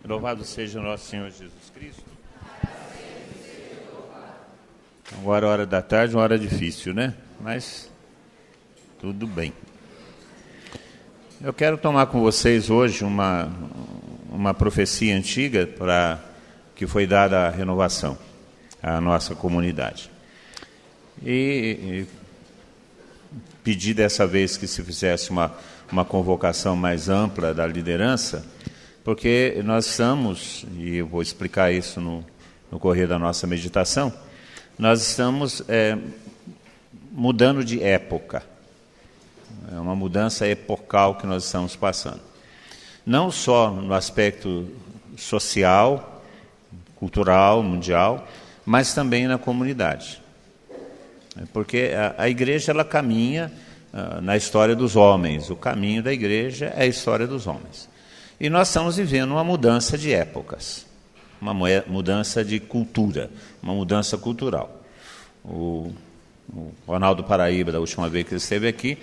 Louvado seja o nosso Senhor Jesus Cristo. Agora a hora da tarde, uma hora difícil, né? Mas tudo bem. Eu quero tomar com vocês hoje uma profecia antiga que foi dada à renovação, à nossa comunidade. E pedir dessa vez que se fizesse uma convocação mais ampla da liderança, porque nós estamos, e eu vou explicar isso no correr da nossa meditação, nós estamos mudando de época. É uma mudança epocal que nós estamos passando. Não só no aspecto social, cultural, mundial, mas também na comunidade. Porque a igreja ela caminha na história dos homens. O caminho da igreja é a história dos homens. E nós estamos vivendo uma mudança de épocas, uma mudança de cultura, uma mudança cultural. O Ronaldo Paraíba, da última vez que ele esteve aqui,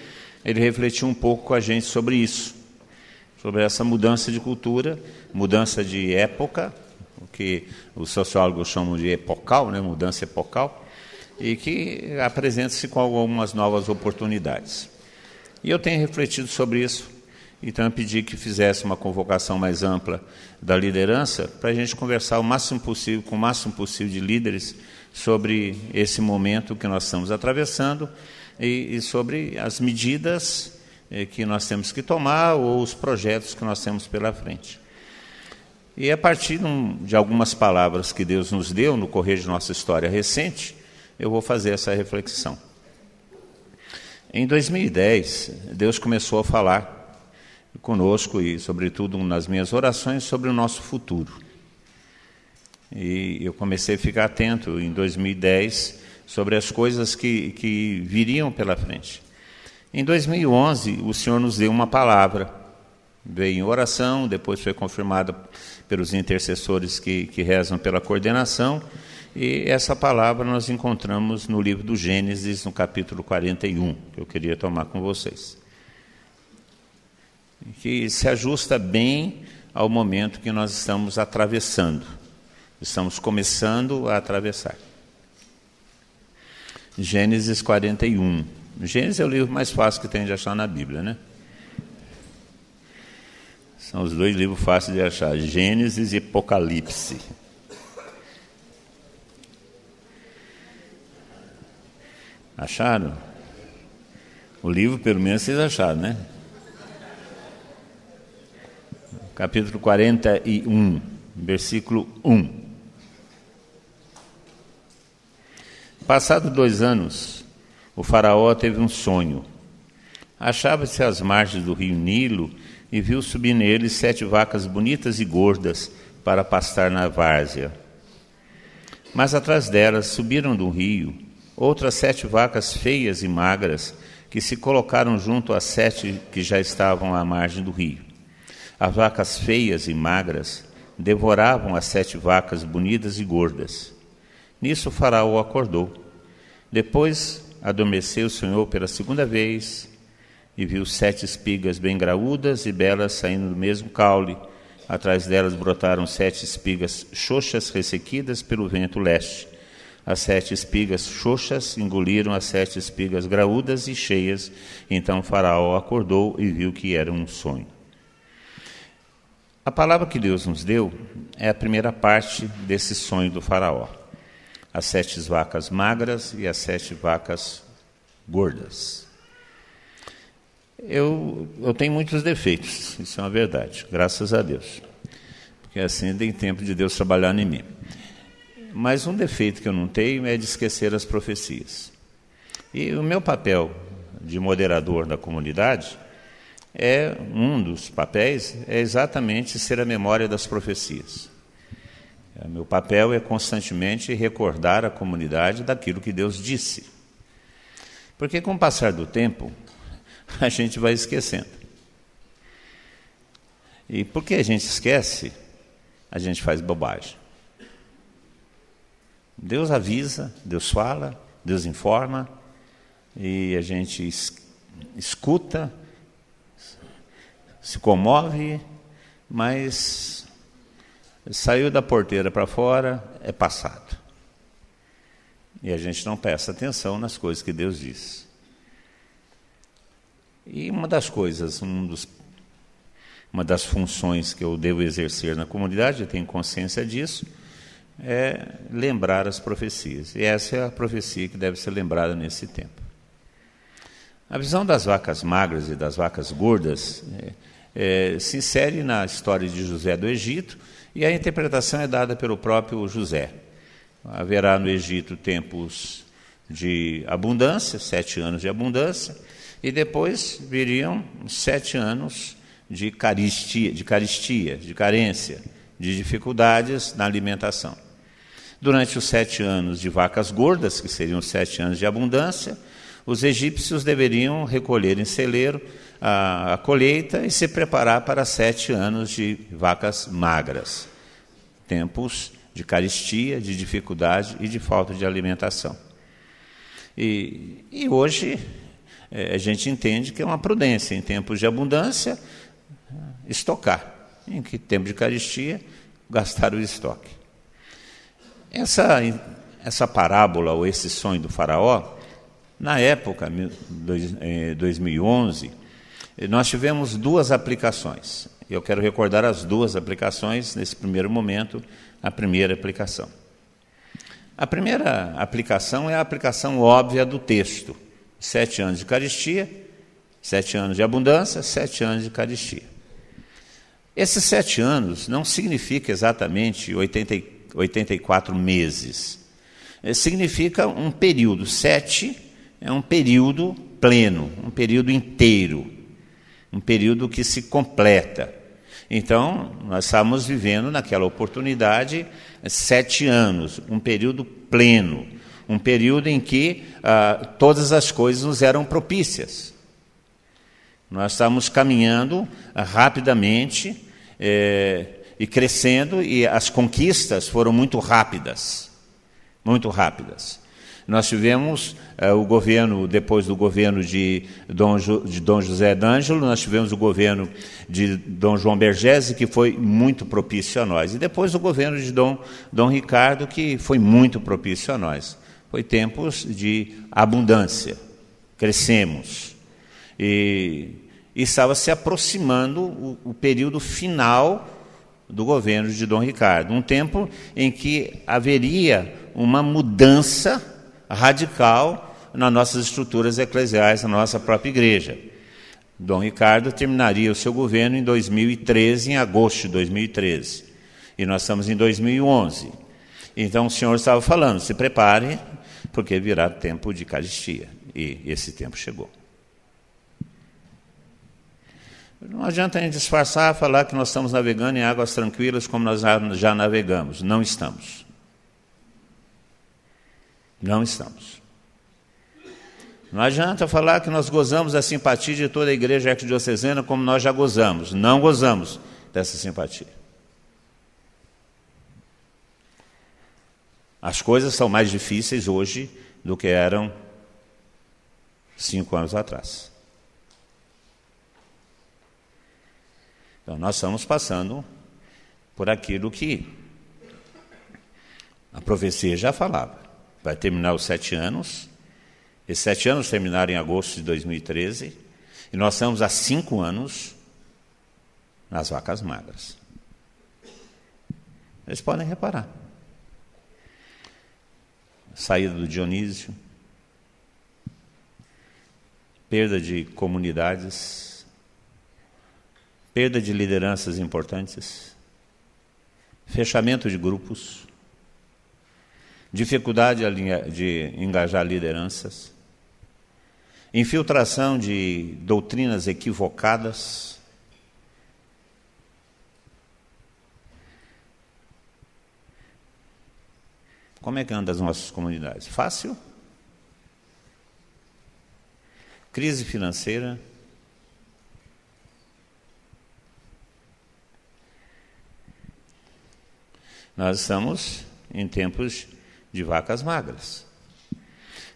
ele refletiu um pouco com a gente sobre isso, sobre essa mudança de cultura, mudança de época, o que os sociólogos chamam de epocal, né, mudança epocal, e que apresenta-se com algumas novas oportunidades. E eu tenho refletido sobre isso, então eu pedi que fizesse uma convocação mais ampla da liderança para a gente conversar o máximo possível, com o máximo possível de líderes sobre esse momento que nós estamos atravessando e sobre as medidas que nós temos que tomar ou os projetos que nós temos pela frente. E a partir de algumas palavras que Deus nos deu no correr de nossa história recente, eu vou fazer essa reflexão. Em 2010, Deus começou a falar conosco e, sobretudo, nas minhas orações, sobre o nosso futuro. E eu comecei a ficar atento em 2010 sobre as coisas que viriam pela frente. Em 2011, o Senhor nos deu uma palavra. Veio em oração, depois foi confirmada pelos intercessores que rezam pela coordenação, e essa palavra nós encontramos no livro do Gênesis, no capítulo 41, que eu queria tomar com vocês. Que se ajusta bem ao momento que nós estamos atravessando. Estamos começando a atravessar. Gênesis 41. Gênesis é o livro mais fácil que tem de achar na Bíblia, né? São os dois livros fáceis de achar, Gênesis e Apocalipse. Acharam? O livro, pelo menos, vocês acharam, né? Capítulo 41, versículo 1. Passados 2 anos, o faraó teve um sonho. Achava-se às margens do rio Nilo e viu subir nele 7 vacas bonitas e gordas para pastar na várzea. Mas atrás delas subiram do rio outras 7 vacas feias e magras que se colocaram junto às 7 que já estavam à margem do rio. As vacas feias e magras devoravam as 7 vacas bonitas e gordas. Nisso o faraó acordou. Depois adormeceu, sonhou pela segunda vez e viu 7 espigas bem graúdas e belas saindo do mesmo caule. Atrás delas brotaram 7 espigas xoxas ressequidas pelo vento leste. As 7 espigas xoxas engoliram as 7 espigas graúdas e cheias. Então o faraó acordou e viu que era um sonho. A palavra que Deus nos deu é a primeira parte desse sonho do faraó. As 7 vacas magras e as 7 vacas gordas. Eu tenho muitos defeitos, isso é uma verdade, graças a Deus. Porque assim tem tempo de Deus trabalhar em mim. Mas um defeito que eu não tenho é de esquecer as profecias. E o meu papel de moderador da comunidade um dos papéis é exatamente ser a memória das profecias. Meu papel é constantemente recordar a comunidade daquilo que Deus disse. Porque com o passar do tempo, a gente vai esquecendo. E porque a gente esquece, a gente faz bobagem. Deus avisa, Deus fala, Deus informa, e a gente escuta, se comove, mas Saiu da porteira para fora, é passado. E a gente não presta atenção nas coisas que Deus diz. E uma das coisas, uma das funções que eu devo exercer na comunidade, eu tenho consciência disso, é lembrar as profecias. E essa é a profecia que deve ser lembrada nesse tempo. A visão das vacas magras e das vacas gordas se insere na história de José do Egito, e a interpretação é dada pelo próprio José. Haverá no Egito tempos de abundância, 7 anos de abundância, e depois viriam 7 anos de carestia, de carência, de dificuldades na alimentação. Durante os 7 anos de vacas gordas, que seriam os 7 anos de abundância, os egípcios deveriam recolher em celeiro a colheita e se preparar para 7 anos de vacas magras, tempos de carestia, de dificuldade e de falta de alimentação. E hoje a gente entende que é uma prudência, em tempos de abundância, estocar, em que tempo de carestia, gastar o estoque. Essa parábola, ou esse sonho do faraó, na época, 2011, nós tivemos 2 aplicações. Eu quero recordar as 2 aplicações, nesse primeiro momento, a primeira aplicação. A primeira aplicação é a aplicação óbvia do texto. 7 anos de carestia, 7 anos de abundância, 7 anos de carestia. Esses 7 anos não significa exatamente 84 meses. Significa um período. 7 é um período pleno, um período inteiro, um período que se completa. Então, nós estávamos vivendo naquela oportunidade 7 anos, um período pleno, um período em que todas as coisas nos eram propícias. Nós estávamos caminhando rapidamente e crescendo, e as conquistas foram muito rápidas, muito rápidas. Nós tivemos o governo, depois do governo de Dom José d'Angelo, nós tivemos o governo de Dom João Bergese, que foi muito propício a nós. E depois o governo de Dom Ricardo, que foi muito propício a nós. Foi tempos de abundância, crescemos. E estava se aproximando o período final do governo de Dom Ricardo. Um tempo em que haveria uma mudança radical nas nossas estruturas eclesiais, na nossa própria igreja. Dom Ricardo terminaria o seu governo em 2013, em agosto de 2013. E nós estamos em 2011. Então o Senhor estava falando, se prepare, porque virá tempo de carestia. E esse tempo chegou. Não adianta a gente disfarçar, falar que nós estamos navegando em águas tranquilas como nós já navegamos. Não estamos. Não estamos. Não adianta falar que nós gozamos da simpatia de toda a igreja arquidiocesana como nós já gozamos. Não gozamos dessa simpatia. As coisas são mais difíceis hoje do que eram 5 anos atrás. Então, nós estamos passando por aquilo que a profecia já falava. Vai terminar os 7 anos. Esses 7 anos terminaram em agosto de 2013. E nós estamos há 5 anos nas vacas magras. Vocês podem reparar. Saída do Dionísio. Perda de comunidades. Perda de lideranças importantes. Fechamento de grupos. Dificuldade de engajar lideranças, infiltração de doutrinas equivocadas, como é que anda as nossas comunidades? Fácil? Crise financeira, nós estamos em tempos de vacas magras.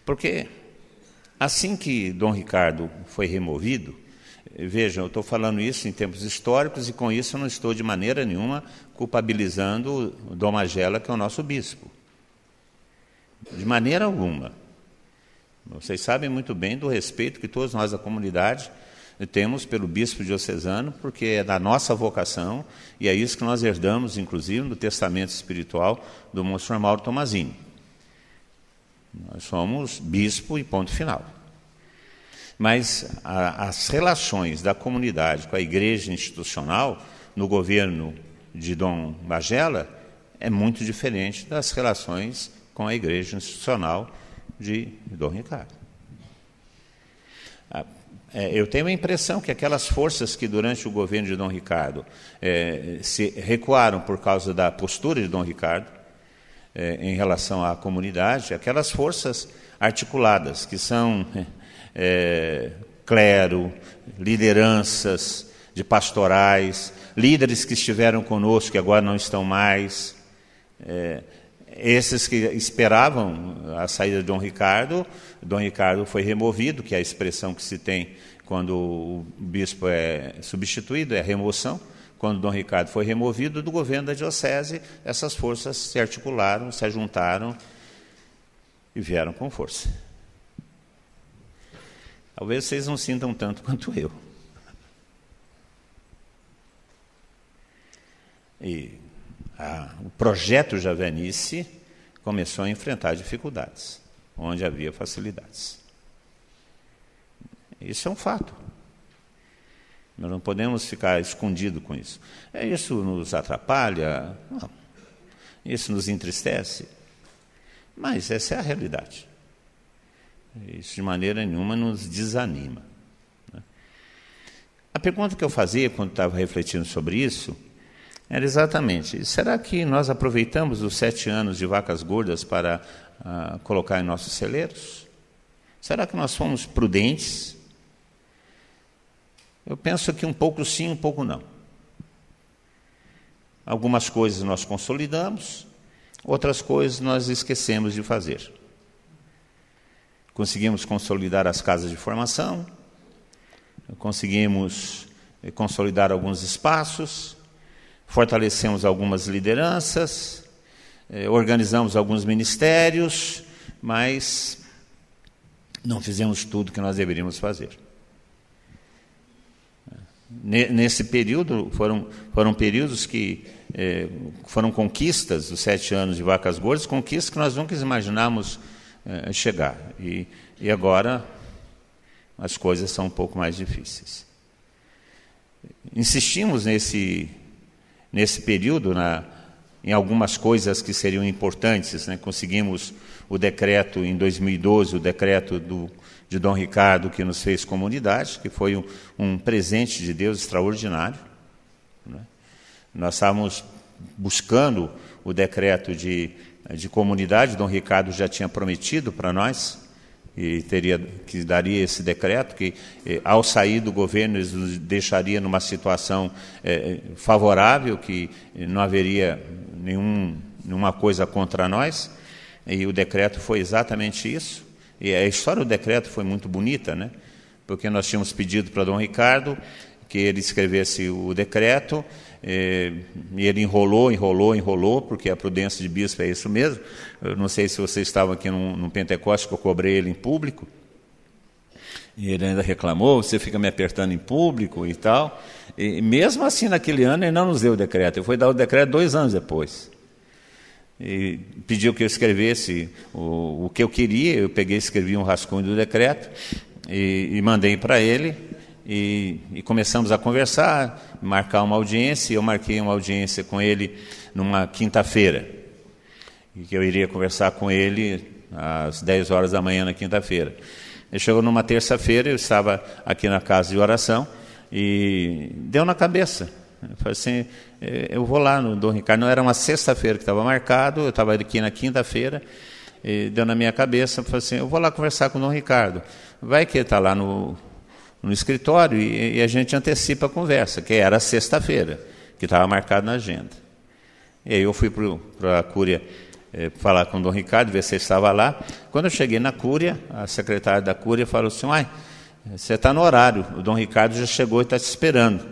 Porque assim que Dom Ricardo foi removido, Vejam, eu estou falando isso em tempos históricos e com isso eu não estou de maneira nenhuma culpabilizando o Dom Magela, que é o nosso bispo. De maneira alguma. Vocês sabem muito bem do respeito que todos nós da comunidade temos pelo bispo diocesano, porque é da nossa vocação e é isso que nós herdamos, inclusive, no testamento espiritual do Monsenhor Mauro Tomazini. Nós somos bispo e ponto final. Mas as relações da comunidade com a igreja institucional, no governo de Dom Magela, é muito diferente das relações com a igreja institucional de Dom Ricardo. Eu tenho a impressão que aquelas forças que durante o governo de Dom Ricardo se recuaram por causa da postura de Dom Ricardo em relação à comunidade, aquelas forças articuladas, que são clero, lideranças de pastorais, líderes que estiveram conosco, que agora não estão mais, esses que esperavam a saída de Dom Ricardo foi removido, que é a expressão que se tem quando o bispo é substituído, é a remoção. Quando Dom Ricardo foi removido do governo da diocese, essas forças se articularam, se ajuntaram e vieram com força. Talvez vocês não sintam tanto quanto eu. E o projeto Javenice começou a enfrentar dificuldades, onde havia facilidades. Isso é um fato. Nós não podemos ficar escondidos com isso. Isso nos atrapalha? Não. Isso nos entristece? Mas essa é a realidade. Isso de maneira nenhuma nos desanima. A pergunta que eu fazia quando estava refletindo sobre isso era exatamente: será que nós aproveitamos os 7 anos de vacas gordas para colocar em nossos celeiros? Será que nós fomos prudentes? Eu penso que um pouco sim, um pouco não. Algumas coisas nós consolidamos, outras coisas nós esquecemos de fazer. Conseguimos consolidar as casas de formação, conseguimos consolidar alguns espaços, fortalecemos algumas lideranças, organizamos alguns ministérios, mas não fizemos tudo que nós deveríamos fazer. Nesse período, foram períodos que foram conquistas, os 7 anos de vacas gordas, conquistas que nós nunca imaginamos chegar. E agora as coisas são um pouco mais difíceis. Insistimos nesse período em algumas coisas que seriam importantes, né? Conseguimos o decreto em 2012, o decreto de Dom Ricardo, que nos fez comunidade, que foi um presente de Deus extraordinário, né? Nós estávamos buscando o decreto de comunidade. Dom Ricardo já tinha prometido para nós que daria esse decreto, que ao sair do governo eles nos deixaria numa situação favorável, que não haveria nenhuma coisa contra nós, e o decreto foi exatamente isso. E a história do decreto foi muito bonita, né? Porque nós tínhamos pedido para Dom Ricardo que ele escrevesse o decreto, e ele enrolou, porque a prudência de bispo é isso mesmo. Eu não sei se vocês estavam aqui no Pentecoste, que eu cobrei ele em público, e ele ainda reclamou: você fica me apertando em público e tal. E mesmo assim, naquele ano, ele não nos deu o decreto. Ele foi dar o decreto 2 anos depois. E pediu que eu escrevesse o que eu queria. Eu peguei e escrevi um rascunho do decreto e mandei para ele. E começamos a conversar, marcar uma audiência. Eu marquei uma audiência com ele numa quinta-feira, e que eu iria conversar com ele às 10 horas da manhã na quinta-feira. Ele chegou numa terça-feira, eu estava aqui na casa de oração, e deu na cabeça. Eu falei assim: eu vou lá no Dom Ricardo. Não, era uma sexta-feira que estava marcado, eu estava aqui na quinta-feira, e deu na minha cabeça. Eu falei assim: eu vou lá conversar com o Dom Ricardo. Vai que ele está lá no escritório e a gente antecipa a conversa, que era sexta-feira, que estava marcado na agenda. E aí eu fui para a Cúria falar com o Dom Ricardo, ver se ele estava lá. Quando eu cheguei na Cúria, a secretária da Cúria falou assim: você está no horário, o Dom Ricardo já chegou e está te esperando.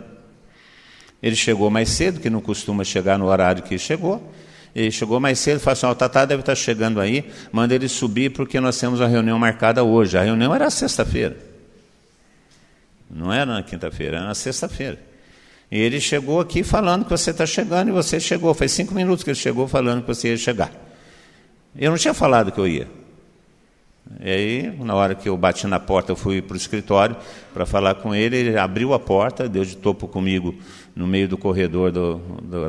Ele chegou mais cedo, que não costuma chegar no horário que chegou. Ele chegou mais cedo e falou assim, o Tatá deve estar chegando aí, manda ele subir porque nós temos a reunião marcada hoje. A reunião era sexta-feira. Não era na quinta-feira, era na sexta-feira. E ele chegou aqui falando que você está chegando e você chegou. Faz 5 minutos que ele chegou falando que você ia chegar. Eu não tinha falado que eu ia. E aí, na hora que eu bati na porta, eu fui para o escritório para falar com ele. Ele abriu a porta, deu de topo comigo no meio do corredor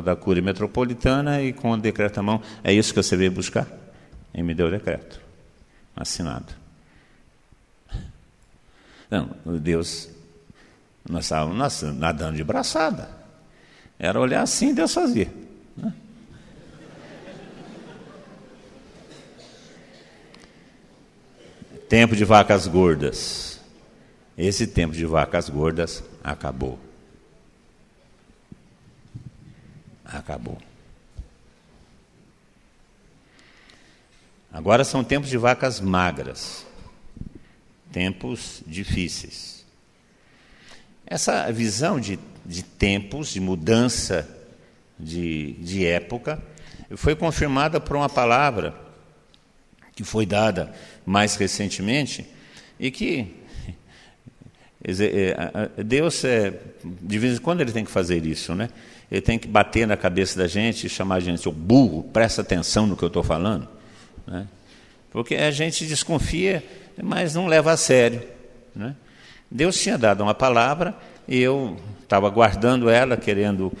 da Cúria Metropolitana e com o decreto à mão, é isso que você veio buscar? E me deu o decreto, assinado. Não, Deus, nós estávamos nadando de braçada. Era olhar assim, Deus fazia. Né? Tempo de vacas gordas. Esse tempo de vacas gordas acabou. Acabou. Agora são tempos de vacas magras. Tempos difíceis. Essa visão de tempos, de mudança de época, foi confirmada por uma palavra que foi dada mais recentemente e que Deus, de vez em quando, ele tem que fazer isso, né? Ele tem que bater na cabeça da gente e chamar a gente, ô burro, presta atenção no que eu estou falando, né? Porque a gente desconfia, mas não leva a sério, né? Deus tinha dado uma palavra e eu estava guardando ela, querendo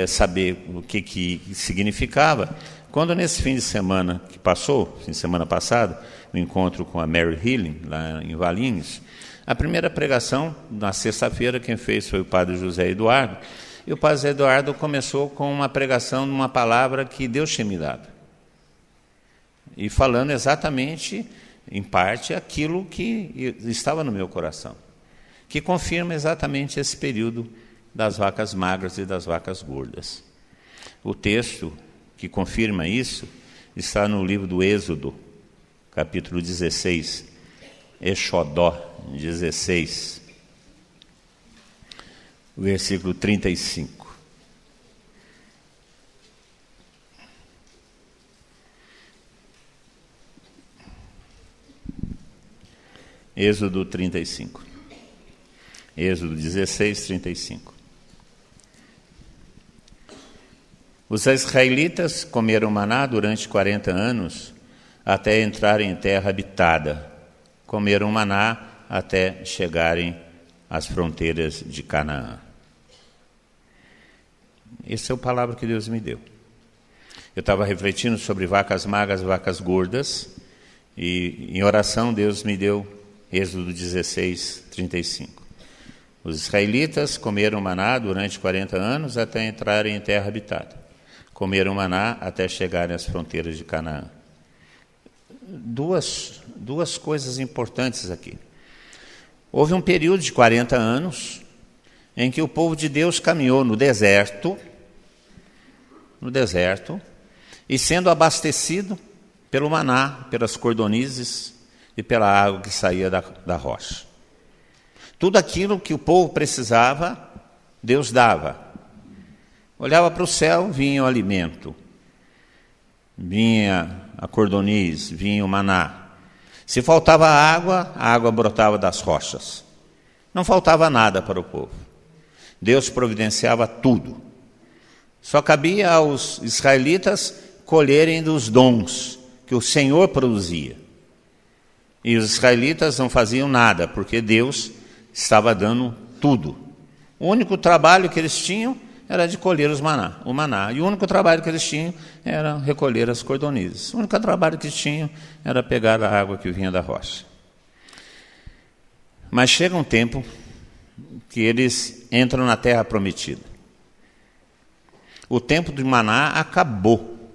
saber o que significava. Quando nesse fim de semana que passou, fim de semana passado, o encontro com a Mary Healing, lá em Valinhos, a primeira pregação, na sexta-feira, quem fez foi o padre José Eduardo, e o padre José Eduardo começou com uma pregação de uma palavra que Deus tinha me dado. E falando exatamente, em parte, aquilo que estava no meu coração, que confirma exatamente esse período das vacas magras e das vacas gordas. O texto que confirma isso está no livro do Êxodo, capítulo 16, Exodó 16, versículo 35. Êxodo 35. Êxodo 16, 35. Os israelitas comeram maná durante 40 anos até entrarem em terra habitada. Comeram maná até chegarem às fronteiras de Canaã. Essa é a palavra que Deus me deu. Eu estava refletindo sobre vacas magras e vacas gordas, e em oração Deus me deu Êxodo 16, 35. Os israelitas comeram maná durante 40 anos até entrarem em terra habitada. Comeram maná até chegarem às fronteiras de Canaã. Duas coisas importantes aqui. Houve um período de 40 anos em que o povo de Deus caminhou no deserto, e sendo abastecido pelo maná, pelas cordonizes e pela água que saía da rocha. Tudo aquilo que o povo precisava, Deus dava. Olhava para o céu, vinha o alimento, vinha a cordoniz, vinha o maná. Se faltava água, a água brotava das rochas. Não faltava nada para o povo. Deus providenciava tudo. Só cabia aos israelitas colherem dos dons que o Senhor produzia. E os israelitas não faziam nada, porque Deus estava dando tudo. O único trabalho que eles tinham era de colher o maná. E o único trabalho que eles tinham era recolher as cordonizes. O único trabalho que eles tinham era pegar a água que vinha da rocha. Mas chega um tempo que eles entram na terra prometida. O tempo do maná acabou.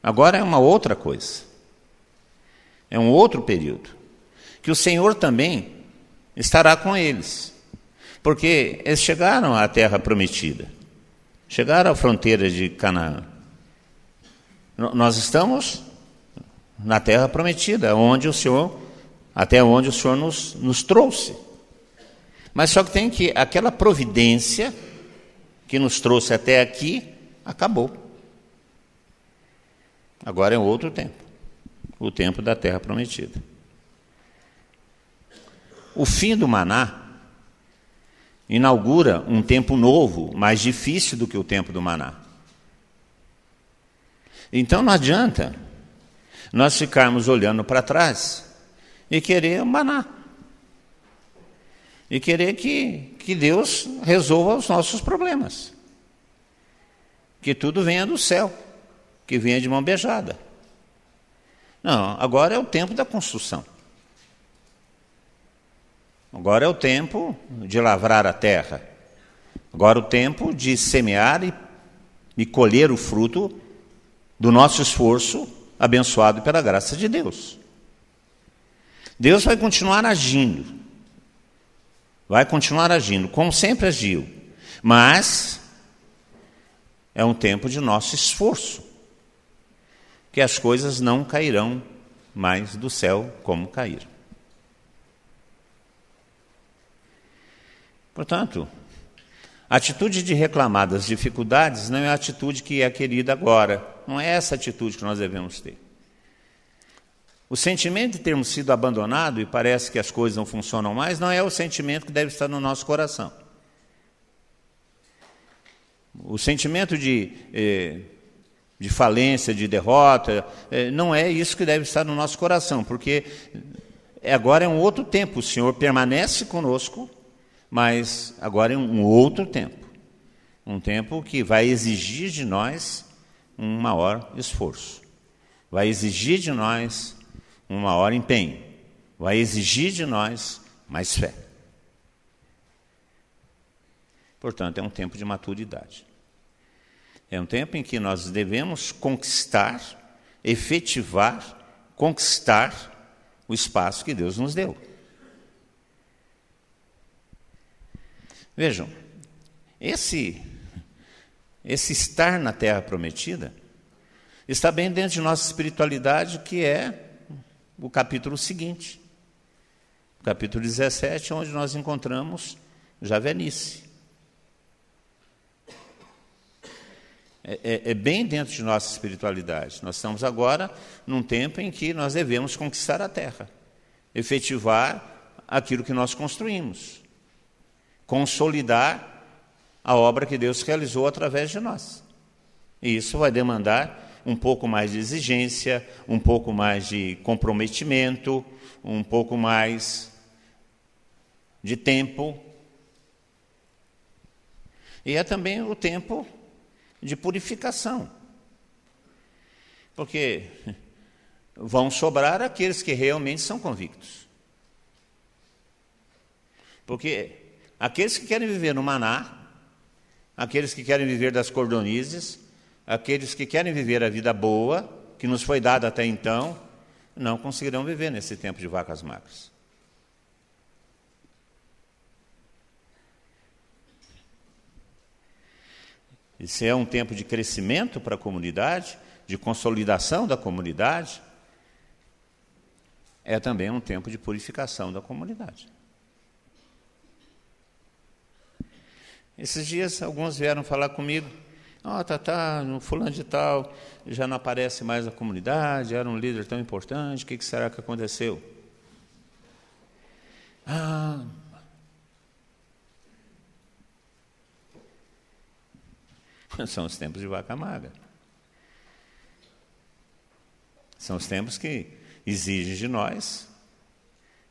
Agora é uma outra coisa. É um outro período. Que o Senhor também estará com eles. Porque eles chegaram à terra prometida. Chegaram à fronteira de Canaã. Nós estamos na terra prometida, onde o Senhor até onde o Senhor nos trouxe. Mas só que tem que aquela providência que nos trouxe até aqui, acabou. Agora é outro tempo, o tempo da terra prometida. O fim do maná inaugura um tempo novo, mais difícil do que o tempo do maná. Então não adianta nós ficarmos olhando para trás e querer o maná. E querer que Deus resolva os nossos problemas. Que tudo venha do céu, que venha de mão beijada. Não, agora é o tempo da construção. Agora é o tempo de lavrar a terra. Agora é o tempo de semear e colher o fruto do nosso esforço, abençoado pela graça de Deus. Deus vai continuar agindo. Vai continuar agindo, como sempre agiu. Mas é um tempo de nosso esforço. Que as coisas não cairão mais do céu como caíram. Portanto, a atitude de reclamar das dificuldades não é a atitude que é querida agora. Não é essa atitude que nós devemos ter. O sentimento de termos sido abandonados e parece que as coisas não funcionam mais, não é o sentimento que deve estar no nosso coração. O sentimento de falência, de derrota, não é isso que deve estar no nosso coração, porque agora é um outro tempo. O Senhor permanece conosco, mas agora é um outro tempo. Um tempo que vai exigir de nós um maior esforço. Vai exigir de nós um maior empenho. Vai exigir de nós mais fé. Portanto, é um tempo de maturidade. É um tempo em que nós devemos conquistar, efetivar, conquistar o espaço que Deus nos deu. Vejam, esse estar na terra prometida está bem dentro de nossa espiritualidade, que é o capítulo seguinte, o capítulo 17, onde nós encontramos já velhice. É bem dentro de nossa espiritualidade. Nós estamos agora num tempo em que nós devemos conquistar a terra, efetivar aquilo que nós construímos, consolidar a obra que Deus realizou através de nós. E isso vai demandar um pouco mais de exigência, um pouco mais de comprometimento, um pouco mais de tempo. E é também o tempo de purificação. Porque vão sobrar aqueles que realmente são convictos. Porque aqueles que querem viver no maná, aqueles que querem viver das cordonizes, aqueles que querem viver a vida boa, que nos foi dada até então, não conseguirão viver nesse tempo de vacas magras. Esse é um tempo de crescimento para a comunidade, de consolidação da comunidade. É também um tempo de purificação da comunidade. Esses dias, alguns vieram falar comigo. No fulano de tal, já não aparece mais na comunidade, era um líder tão importante, o que será que aconteceu? São os tempos de vaca magra. São os tempos que exigem de nós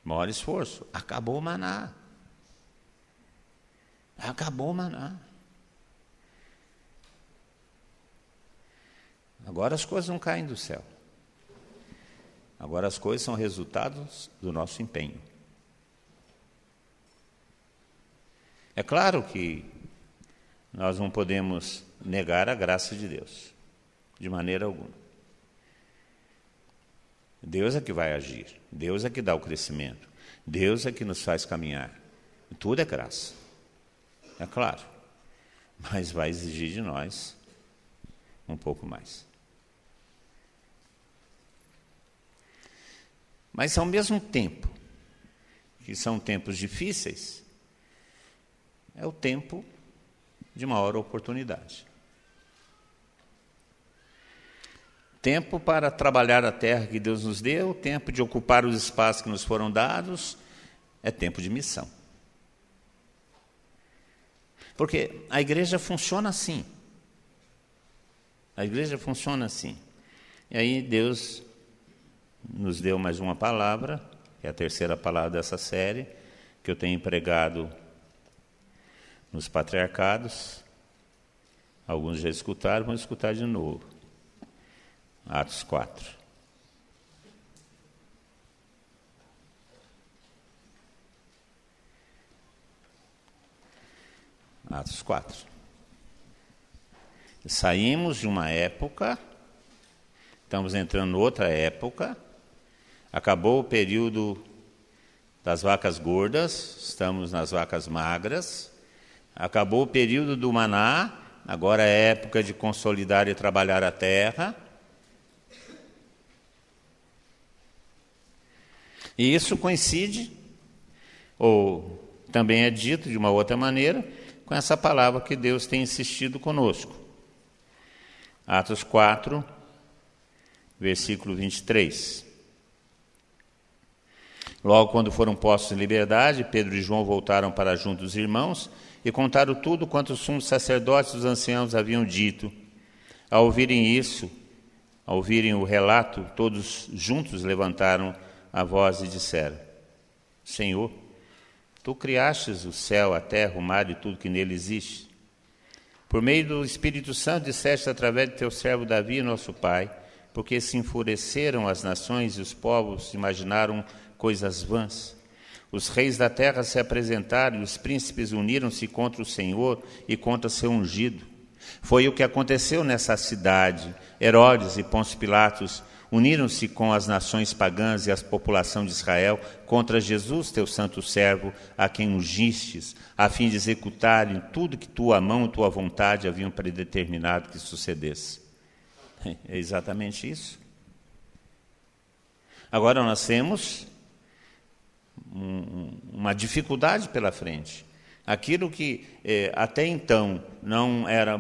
maior esforço. Acabou o maná. Acabou o maná. Agora as coisas não caem do céu. Agora as coisas são resultados do nosso empenho. É claro que nós não podemos negar a graça de Deus, de maneira alguma. Deus é que vai agir, Deus é que dá o crescimento, Deus é que nos faz caminhar. Tudo é graça, é claro, mas vai exigir de nós um pouco mais. Mas, ao mesmo tempo que são tempos difíceis, é o tempo de maior oportunidade. Tempo para trabalhar a terra que Deus nos deu, tempo de ocupar os espaços que nos foram dados, é tempo de missão. Porque a igreja funciona assim. A igreja funciona assim. E aí Deus nos deu mais uma palavra, que é a terceira palavra dessa série, que eu tenho pregado nos patriarcados. Alguns já escutaram, vão escutar de novo. Atos 4. Atos 4. Saímos de uma época, estamos entrando em outra época, acabou o período das vacas gordas, estamos nas vacas magras, acabou o período do maná, agora é época de consolidar e trabalhar a terra. E isso coincide, ou também é dito de uma outra maneira, com essa palavra que Deus tem insistido conosco. Atos 4, versículo 23. Logo quando foram postos em liberdade, Pedro e João voltaram para junto dos irmãos e contaram tudo quanto os sumos sacerdotes e os anciãos haviam dito. Ao ouvirem isso, ao ouvirem o relato, todos juntos levantaram a voz e disseram: Senhor, Tu criastes o céu, a terra, o mar e tudo que nele existe. Por meio do Espírito Santo disseste através de Teu servo Davi, nosso pai, porque se enfureceram as nações e os povos imaginaram coisas vãs. Os reis da terra se apresentaram e os príncipes uniram-se contra o Senhor e contra seu ungido. Foi o que aconteceu nessa cidade. Herodes e Pôncio Pilatos uniram-se com as nações pagãs e a população de Israel contra Jesus, teu santo servo, a quem ungistes, a fim de executarem tudo que tua mão e tua vontade haviam predeterminado que sucedesse. É exatamente isso. Agora nós temos uma dificuldade pela frente. Aquilo que até então não era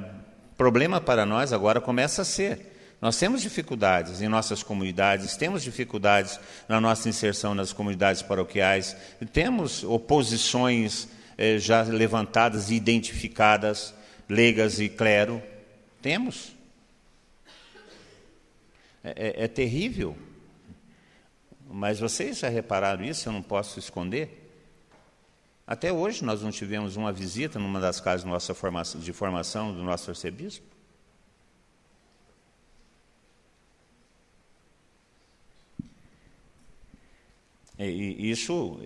problema para nós, agora começa a ser. Nós temos dificuldades em nossas comunidades, temos dificuldades na nossa inserção nas comunidades paroquiais, temos oposições já levantadas e identificadas, leigas e clero. Temos. É terrível. Mas vocês já repararam isso? Eu não posso esconder. Até hoje nós não tivemos uma visita numa das casas de formação do nosso arcebispo. E isso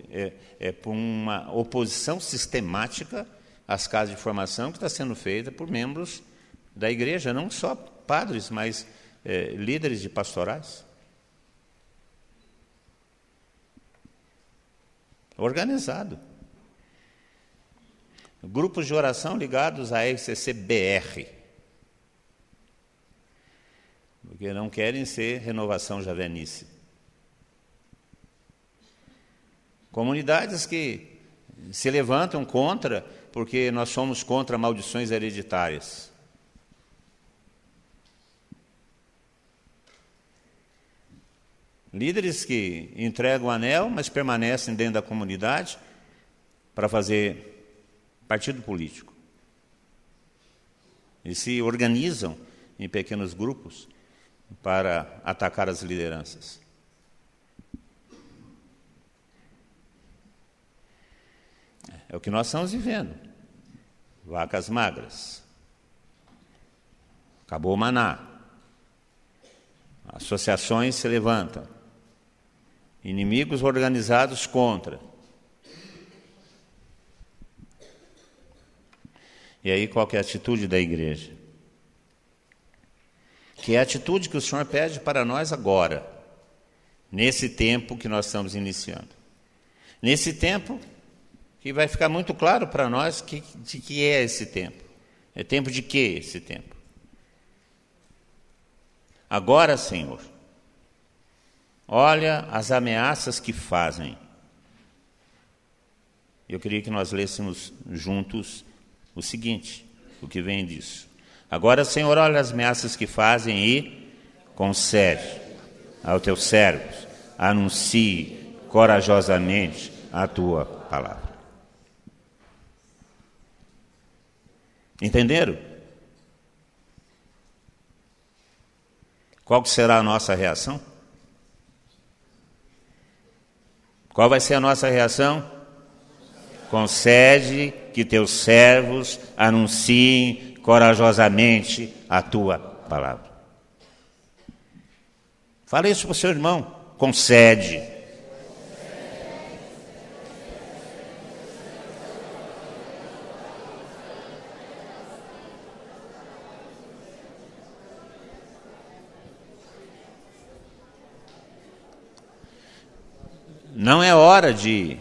é por uma oposição sistemática às casas de formação que está sendo feita por membros da igreja, não só padres, mas líderes de pastorais. Organizado. Grupos de oração ligados à RCC-BR, porque não querem ser renovação javenice. Comunidades que se levantam contra, porque nós somos contra maldições hereditárias. Líderes que entregam o anel, mas permanecem dentro da comunidade para fazer partido político. E se organizam em pequenos grupos para atacar as lideranças. É o que nós estamos vivendo. Vacas magras. Acabou o maná. Associações se levantam. Inimigos organizados contra. E aí qual que é a atitude da igreja? Que é a atitude que o Senhor pede para nós agora, nesse tempo que nós estamos iniciando. Nesse tempo que vai ficar muito claro para nós de que é esse tempo. É tempo de quê esse tempo? Agora, Senhor, Olha as ameaças que fazem. Eu queria que nós lêssemos juntos o seguinte, o que vem disso. Agora, Senhor, olha as ameaças que fazem e concede aos teus servos, anuncie corajosamente a tua palavra. Entenderam? Qual que será a nossa reação? Qual vai ser a nossa reação? Concede que teus servos anunciem corajosamente a tua palavra. Fala isso para o seu irmão. Concede. Não é hora de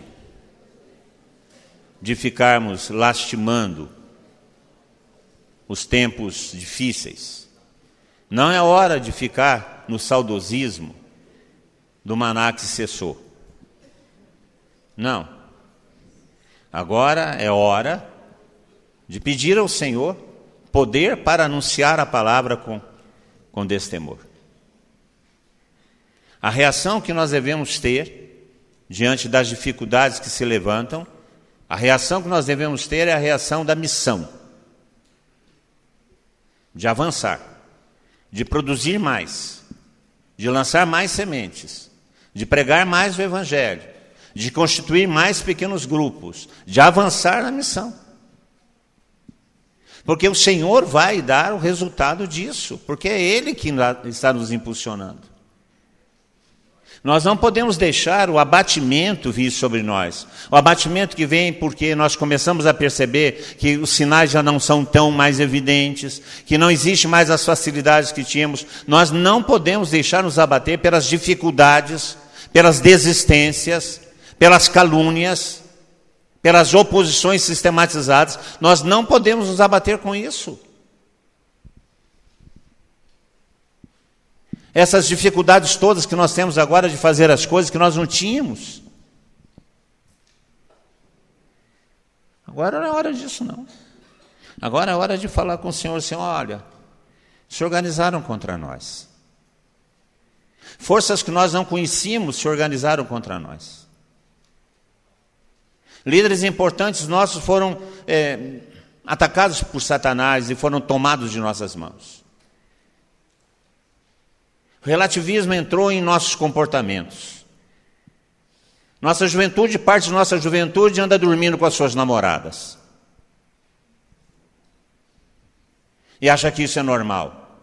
ficarmos lastimando os tempos difíceis. Não é hora de ficar no saudosismo do maná que cessou. Não. Agora é hora de pedir ao Senhor poder para anunciar a palavra com destemor. A reação que nós devemos ter diante das dificuldades que se levantam, a reação que nós devemos ter é a reação da missão, de avançar, de produzir mais, de lançar mais sementes, de pregar mais o Evangelho, de constituir mais pequenos grupos, de avançar na missão. Porque o Senhor vai dar o resultado disso, porque é Ele que está nos impulsionando. Nós não podemos deixar o abatimento vir sobre nós. O abatimento que vem porque nós começamos a perceber que os sinais já não são tão mais evidentes, que não existe mais as facilidades que tínhamos. Nós não podemos deixar nos abater pelas dificuldades, pelas desistências, pelas calúnias, pelas oposições sistematizadas. Nós não podemos nos abater com isso. Essas dificuldades todas que nós temos agora de fazer as coisas que nós não tínhamos. Agora não é hora disso, não. Agora é hora de falar com o Senhor, Senhor, olha, se organizaram contra nós. Forças que nós não conhecíamos se organizaram contra nós. Líderes importantes nossos foram atacados por Satanás e foram tomados de nossas mãos. O relativismo entrou em nossos comportamentos. Nossa juventude, parte de nossa juventude, anda dormindo com as suas namoradas. E acha que isso é normal.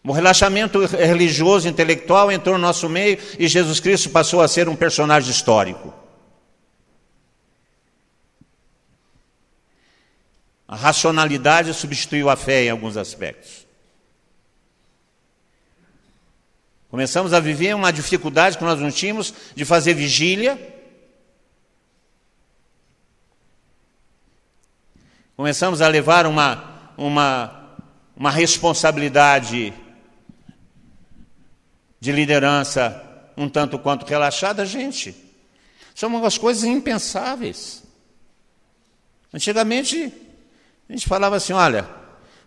O relaxamento religioso, intelectual entrou no nosso meio e Jesus Cristo passou a ser um personagem histórico. A racionalidade substituiu a fé em alguns aspectos. Começamos a viver uma dificuldade que nós não tínhamos de fazer vigília. Começamos a levar uma responsabilidade de liderança um tanto quanto relaxada. Gente, são umas coisas impensáveis. Antigamente, a gente falava assim, olha,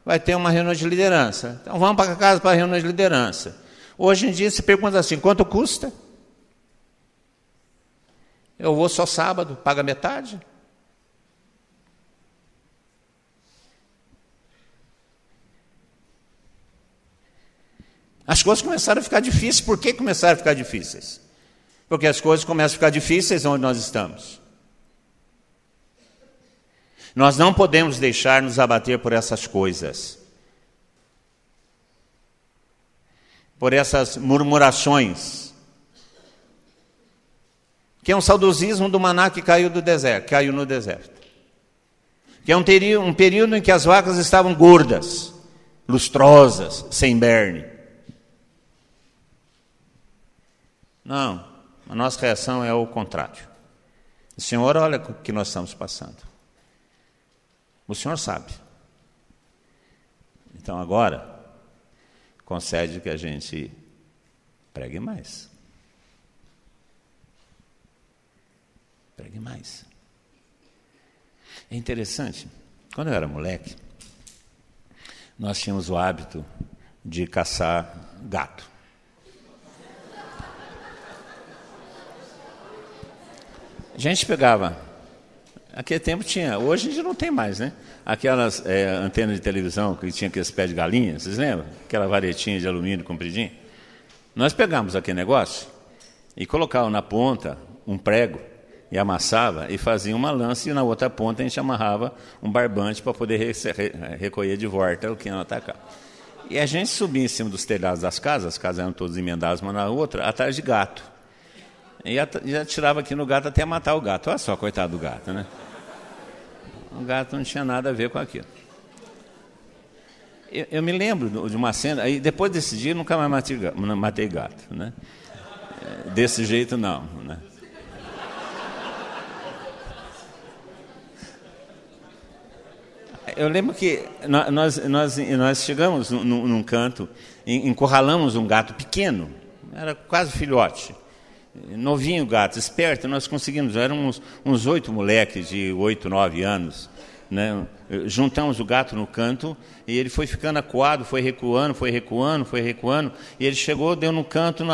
vai ter uma reunião de liderança. Então vamos para casa para a reunião de liderança. Hoje em dia se pergunta assim, quanto custa? Eu vou só sábado, paga metade? As coisas começaram a ficar difíceis. Por que começaram a ficar difíceis? Porque as coisas começam a ficar difíceis onde nós estamos. Nós não podemos deixar nos abater por essas coisas. Por essas murmurações, que é um saudosismo do maná que caiu no deserto, que é um período em que as vacas estavam gordas, lustrosas, sem berne. Não, a nossa reação é o contrário. O Senhor, olha o que nós estamos passando. O Senhor sabe. Então agora, concede que a gente Pregue mais. Pregue mais. É interessante, quando eu era moleque, nós tínhamos o hábito de caçar gato. A gente pegava, naquele tempo tinha, hoje a gente não tem mais, né? Aquelas antenas de televisão que tinha aqueles pés de galinha, vocês lembram? Aquela varetinha de alumínio compridinha. Nós pegamos aquele negócio e colocava na ponta um prego e amassava e fazia uma lança, e na outra ponta a gente amarrava um barbante para poder recolher de volta o que não atacar. E a gente subia em cima dos telhados das casas, as casas eram todas emendadas uma na outra, atrás de gato. E atirava aqui no gato até matar o gato. Olha só, coitado do gato, né? O gato não tinha nada a ver com aquilo. Eu me lembro de uma cena, aí depois desse dia eu nunca mais matei gato, né? Desse jeito não, né? Eu lembro que nós chegamos num canto, encurralamos um gato pequeno, era quase filhote, novinho gato, esperto, nós conseguimos, éramos uns 8 moleques de 8, 9 anos, né? Juntamos o gato no canto e ele foi ficando acuado, foi recuando, e ele chegou, deu no canto,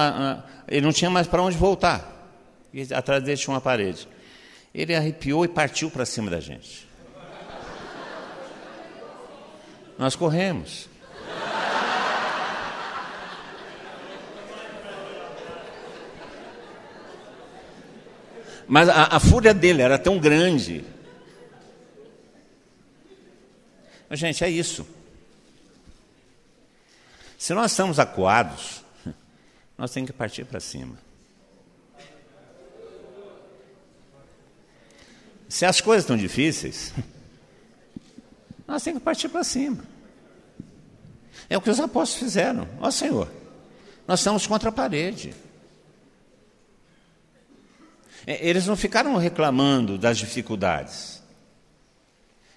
ele não tinha mais para onde voltar, e atrás dele tinha uma parede. Ele arrepiou e partiu para cima da gente. Nós corremos. Mas a fúria dele era tão grande. Mas, gente, é isso. Se nós estamos acuados, nós temos que partir para cima. Se as coisas estão difíceis, nós temos que partir para cima. É o que os apóstolos fizeram. Ó Senhor, nós estamos contra a parede. Eles não ficaram reclamando das dificuldades.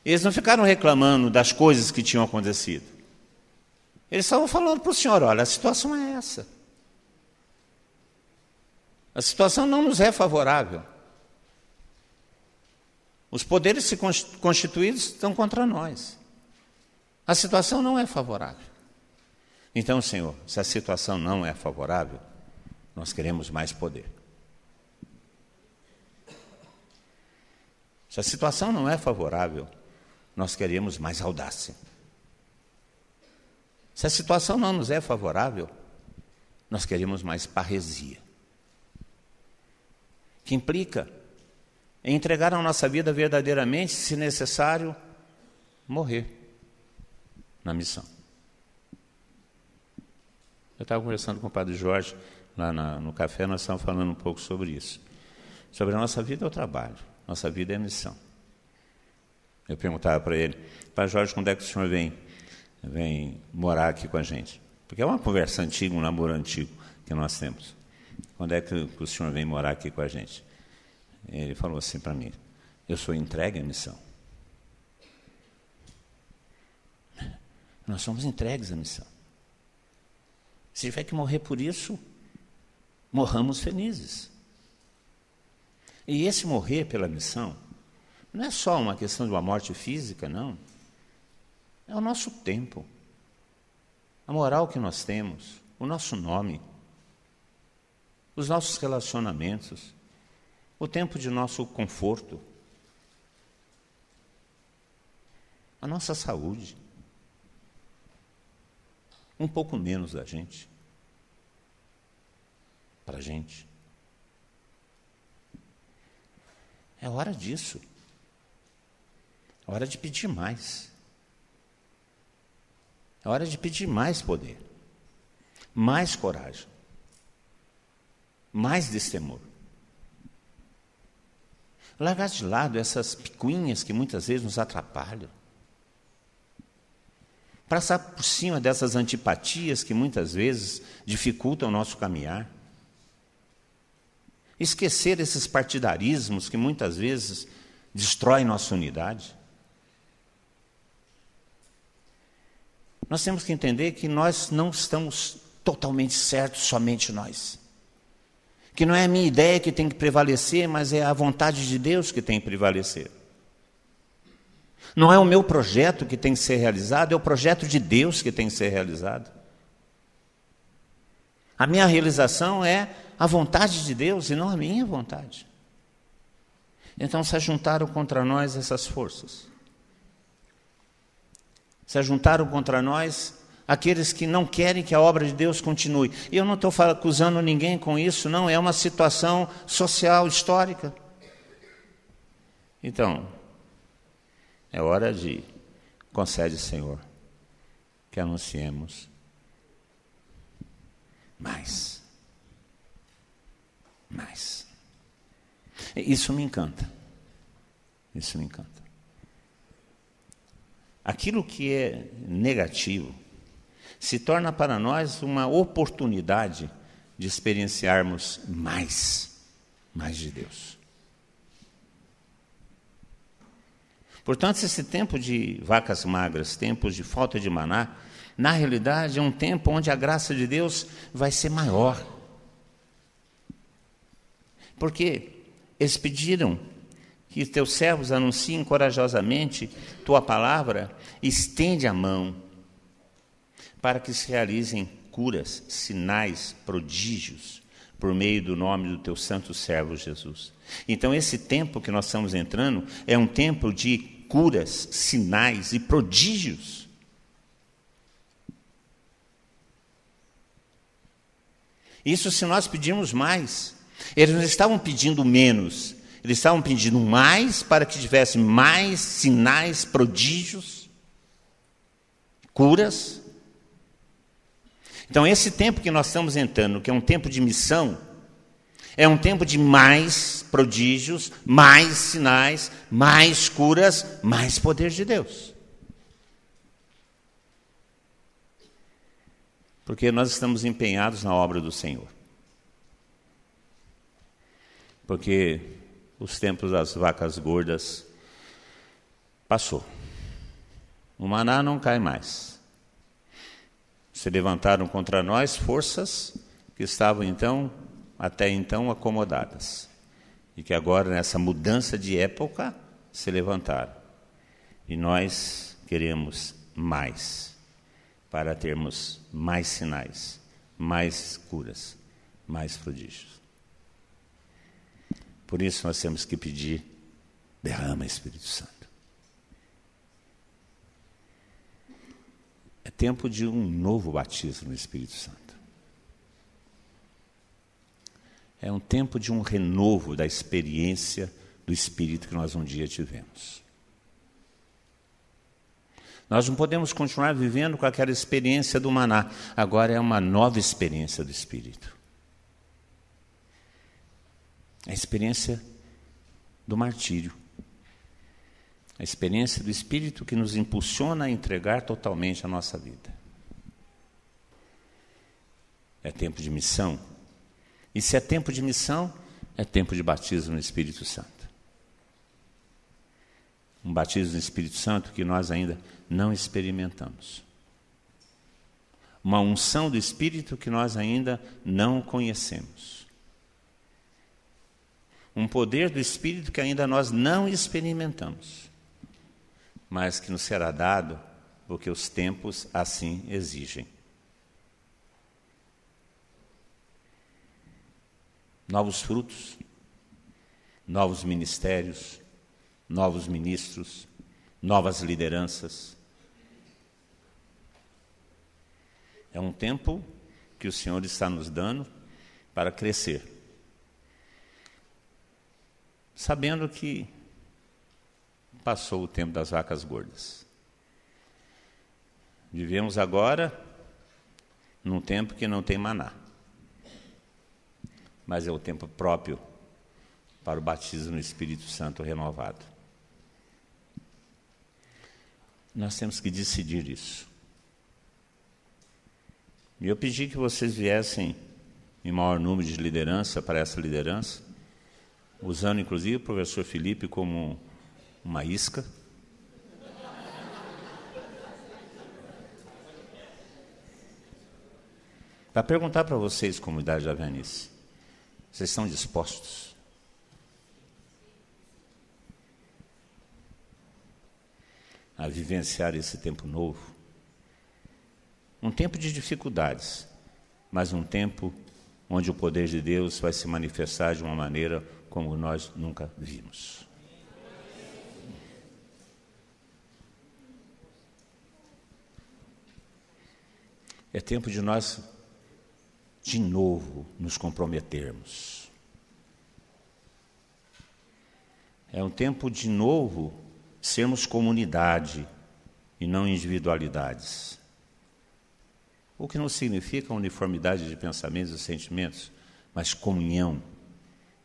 Eles não ficaram reclamando das coisas que tinham acontecido. Eles estavam falando para o Senhor, olha, a situação é essa. A situação não nos é favorável. Os poderes constituídos estão contra nós. A situação não é favorável. Então, Senhor, se a situação não é favorável, nós queremos mais poder. Se a situação não é favorável, nós queremos mais audácia. Se a situação não nos é favorável, nós queremos mais parresia. Que implica em entregar a nossa vida verdadeiramente, se necessário, morrer na missão. Eu estava conversando com o Padre Jorge, lá no café, nós estávamos falando um pouco sobre isso. Sobre a nossa vida é o trabalho, nossa vida é a missão. Eu perguntava para ele, Padre Jorge, quando é que o senhor vem morar aqui com a gente? Porque é uma conversa antiga, um namoro antigo que nós temos. Quando é que o senhor vem morar aqui com a gente? Ele falou assim para mim, eu sou entregue à missão. Nós somos entregues à missão. Se tiver que morrer por isso, morramos felizes. E esse morrer pela missão não é só uma questão de uma morte física, não. É o nosso tempo, a moral que nós temos, o nosso nome, os nossos relacionamentos, o tempo de nosso conforto, a nossa saúde, um pouco menos da gente, para a gente. É hora disso. É hora de pedir mais. É hora de pedir mais poder, mais coragem, mais destemor. Largar de lado essas picuinhas que muitas vezes nos atrapalham. Passar por cima dessas antipatias que muitas vezes dificultam o nosso caminhar. Esquecer esses partidarismos que muitas vezes destroem nossa unidade. Nós temos que entender que nós não estamos totalmente certo somente nós. Que não é a minha ideia que tem que prevalecer, mas é a vontade de Deus que tem que prevalecer. Não é o meu projeto que tem que ser realizado, é o projeto de Deus que tem que ser realizado. A minha realização é a vontade de Deus e não a minha vontade. Então se ajuntaram contra nós essas forças. Se ajuntaram contra nós aqueles que não querem que a obra de Deus continue. E eu não estou acusando ninguém com isso, não, é uma situação social, histórica. Então, é hora de, concede, Senhor, que anunciemos mais. Isso me encanta. Isso me encanta. Aquilo que é negativo se torna para nós uma oportunidade de experienciarmos mais de Deus. Portanto, esse tempo de vacas magras, tempos de falta de maná, na realidade é um tempo onde a graça de Deus vai ser maior. Porque eles pediram que teus servos anunciem corajosamente tua palavra, estende a mão, para que se realizem curas, sinais, prodígios, por meio do nome do teu santo servo Jesus. Então esse tempo que nós estamos entrando é um tempo de curas, sinais e prodígios. Isso se nós pedirmos mais. Eles não estavam pedindo menos, eles estavam pedindo mais para que tivesse mais sinais, prodígios, curas. Então esse tempo que nós estamos entrando, que é um tempo de missão, é um tempo de mais prodígios, mais sinais, mais curas, mais poder de Deus. Porque nós estamos empenhados na obra do Senhor. Porque os tempos das vacas gordas passou. O maná não cai mais. Se levantaram contra nós forças que estavam até então acomodadas. E que agora, nessa mudança de época, se levantaram. E nós queremos mais, para termos mais sinais, mais curas, mais prodígios. Por isso nós temos que pedir, derrama Espírito Santo. É tempo de um novo batismo no Espírito Santo. É um tempo de um renovo da experiência do Espírito que nós um dia tivemos. Nós não podemos continuar vivendo com aquela experiência do maná. Agora é uma nova experiência do Espírito. A experiência do martírio. A experiência do Espírito que nos impulsiona a entregar totalmente a nossa vida. É tempo de missão. E se é tempo de missão, é tempo de batismo no Espírito Santo. Um batismo no Espírito Santo que nós ainda não experimentamos. Uma unção do Espírito que nós ainda não conhecemos. Um poder do Espírito que ainda nós não experimentamos, mas que nos será dado porque os tempos assim exigem. Novos frutos, novos ministérios, novos ministros, novas lideranças. É um tempo que o Senhor está nos dando para crescer. Sabendo que passou o tempo das vacas gordas. Vivemos agora num tempo que não tem maná. Mas é o tempo próprio para o batismo no Espírito Santo renovado. Nós temos que decidir isso. E eu pedi que vocês viessem em maior número de liderança para essa liderança, usando inclusive o professor Felipe como uma isca. para perguntar para vocês, comunidade Javianice, vocês estão dispostos? A vivenciar esse tempo novo? Um tempo de dificuldades, mas um tempo onde o poder de Deus vai se manifestar de uma maneira como nós nunca vimos. É tempo de nós, de novo, nos comprometermos. É um tempo de novo sermos comunidade e não individualidades. O que não significa uniformidade de pensamentos e sentimentos, mas comunhão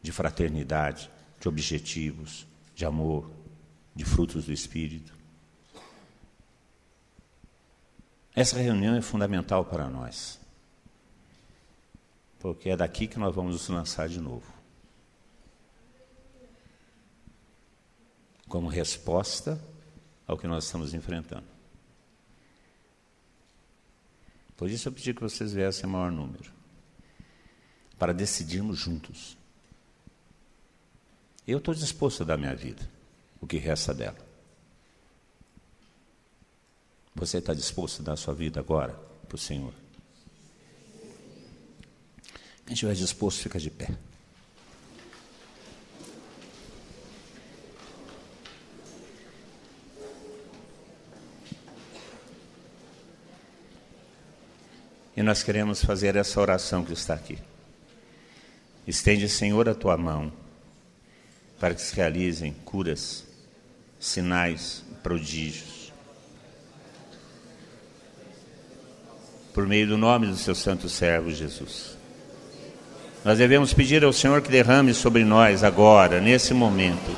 de fraternidade, de objetivos, de amor, de frutos do Espírito. Essa reunião é fundamental para nós, porque é daqui que nós vamos nos lançar de novo. Como resposta ao que nós estamos enfrentando. Por isso eu pedi que vocês viessem em maior número, para decidirmos juntos. Eu estou disposto a dar minha vida, o que resta dela. Você está disposto a dar a sua vida agora para o Senhor? Quem estiver disposto, fica de pé. E nós queremos fazer essa oração que está aqui. Estende, Senhor, a tua mão para que se realizem curas, sinais, prodígios. Por meio do nome do seu santo servo Jesus. Nós devemos pedir ao Senhor que derrame sobre nós agora, nesse momento,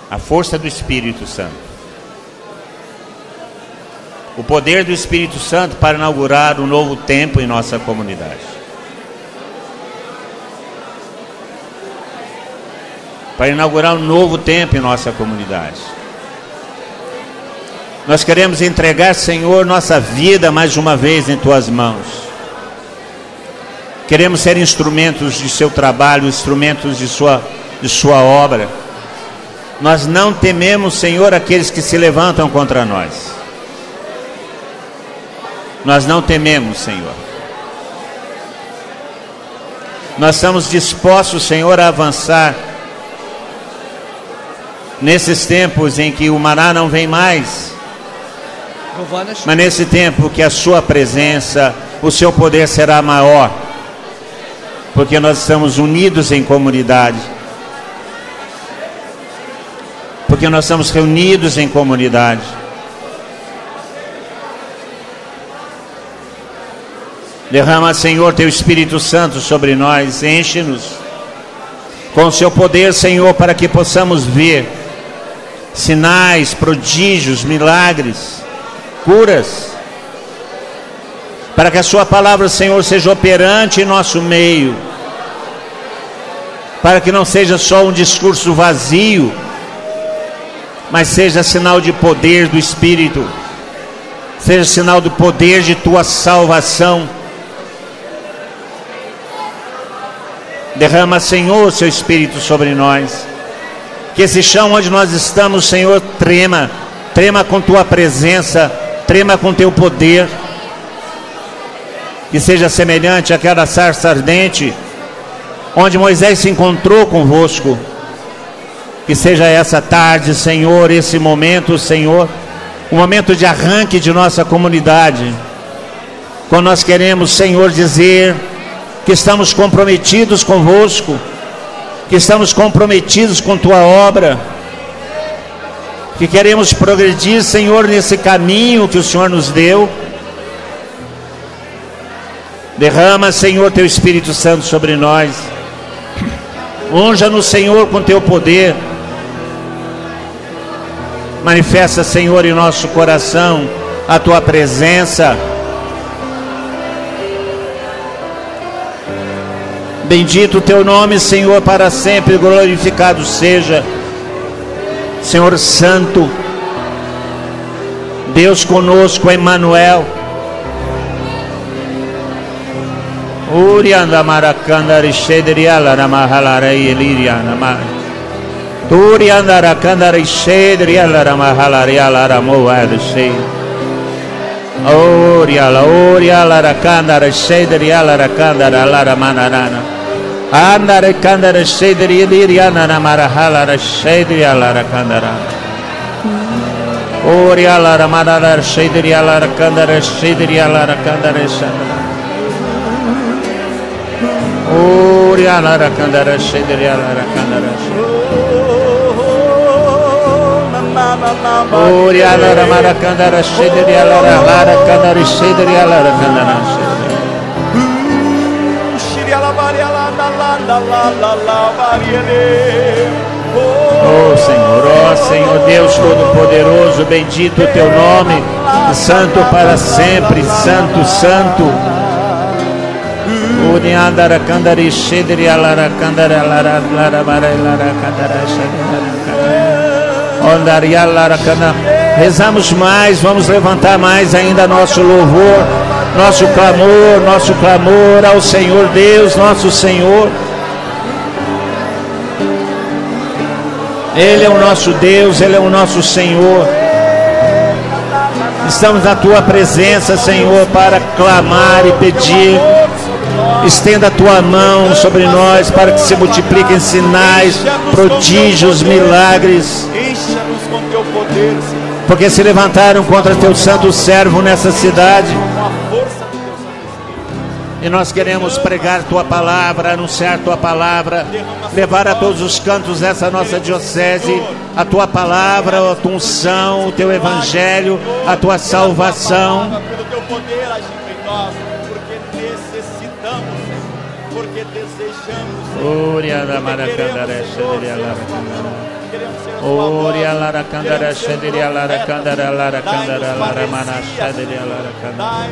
a força do Espírito Santo. O poder do Espírito Santo para inaugurar um novo tempo em nossa comunidade. Para inaugurar um novo tempo em nossa comunidade. Nós queremos entregar, Senhor, nossa vida mais uma vez em Tuas mãos. Queremos ser instrumentos de Seu trabalho, instrumentos de Sua obra. Nós não tememos, Senhor, aqueles que se levantam contra nós. Nós não tememos, Senhor. Nós estamos dispostos, Senhor, a avançar nesses tempos em que o maná não vem mais. Mas nesse tempo que a sua presença, o seu poder será maior, porque nós estamos unidos em comunidade, porque nós estamos reunidos em comunidade. Derrama, Senhor, teu Espírito Santo sobre nós, enche-nos com o seu poder, Senhor, para que possamos ver sinais, prodígios, milagres, curas, para que a sua palavra, Senhor, seja operante em nosso meio, para que não seja só um discurso vazio, mas seja sinal de poder do Espírito, seja sinal do poder de tua salvação. Derrama, Senhor, seu Espírito sobre nós, que esse chão onde nós estamos, Senhor, trema com tua presença, trema com teu poder, que seja semelhante àquela sarça ardente, onde Moisés se encontrou convosco, que seja essa tarde, Senhor, esse momento, Senhor, um momento de arranque de nossa comunidade, quando nós queremos, Senhor, dizer que estamos comprometidos convosco, que estamos comprometidos com tua obra, que queremos progredir, Senhor, nesse caminho que o Senhor nos deu. Derrama, Senhor, teu Espírito Santo sobre nós. Unja-nos, Senhor, com teu poder. Manifesta, Senhor, em nosso coração a tua presença. Bendito o teu nome, Senhor, para sempre glorificado seja. Senhor Santo, Deus conosco, Emmanuel, Urianda maracanda rishedriala ramahalare iliriana ma. Turianda rakanda rishedriala ramahalare ala ramoada she. Oriala rakanda rishedriala rakanda ala ramanarana. Anda rakanda rishedriana ramarahala rishedriala rakandara. Oriala ramanara rishedriala rakanda rishedriala rakanda rishedriala. Oriala rakandara shedriala rakandara Oriala ramakandara shedriala rakandara shedriala rakandara Oh Senhor Deus Todo-Poderoso, bendito o teu nome, santo para sempre, santo, santo. Uniandara kandari shedri alara kandara lara lara bara lara kandara shedri ondari alara kandara. Rezamos mais, vamos levantar mais ainda nosso louvor, nosso clamor ao Senhor Deus, nosso Senhor. Ele é o nosso Deus, Ele é o nosso Senhor. Estamos na tua presença, Senhor, para clamar e pedir. Estenda a tua mão sobre nós para que se multipliquem sinais, prodígios, milagres. Encha-nos com teu poder, Senhor. Porque se levantaram contra teu santo servo nessa cidade. Com a força do teu Santo Espírito. E nós queremos pregar tua palavra, anunciar tua palavra, levar a todos os cantos dessa nossa diocese a tua palavra, a tua unção, o teu evangelho, a tua salvação. Pelo teu poder agindo em nós, porque necessitamos, porque desejamos. Oriala maracandara shedriala Oriala rakandara shedriala rakandara lara kandara lara mana shedriala rakandara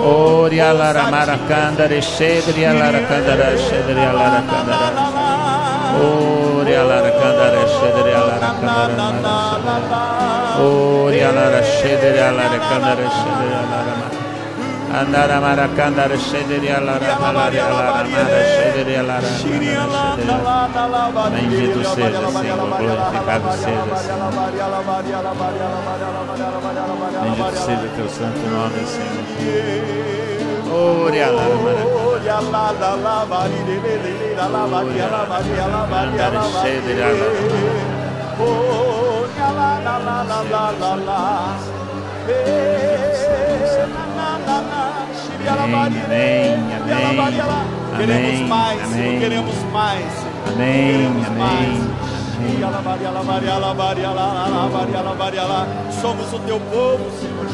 Oriala ramaracandara shedriala rakandara shedriala rakandara Oriala rakandara shedriala rakandara Oriala shedriala rakandara shedriala ramana Andara maracandara shedriala rahalari alara mara shedriala ramana. Bendito seja, Senhor, glorificado seja, Senhor. Bendito seja teu santo nome, Senhor. Oriala maracandara shedriala Amém. Queremos mais, Senhor, queremos mais, Senhor. Amém. Somos o teu povo, Senhor.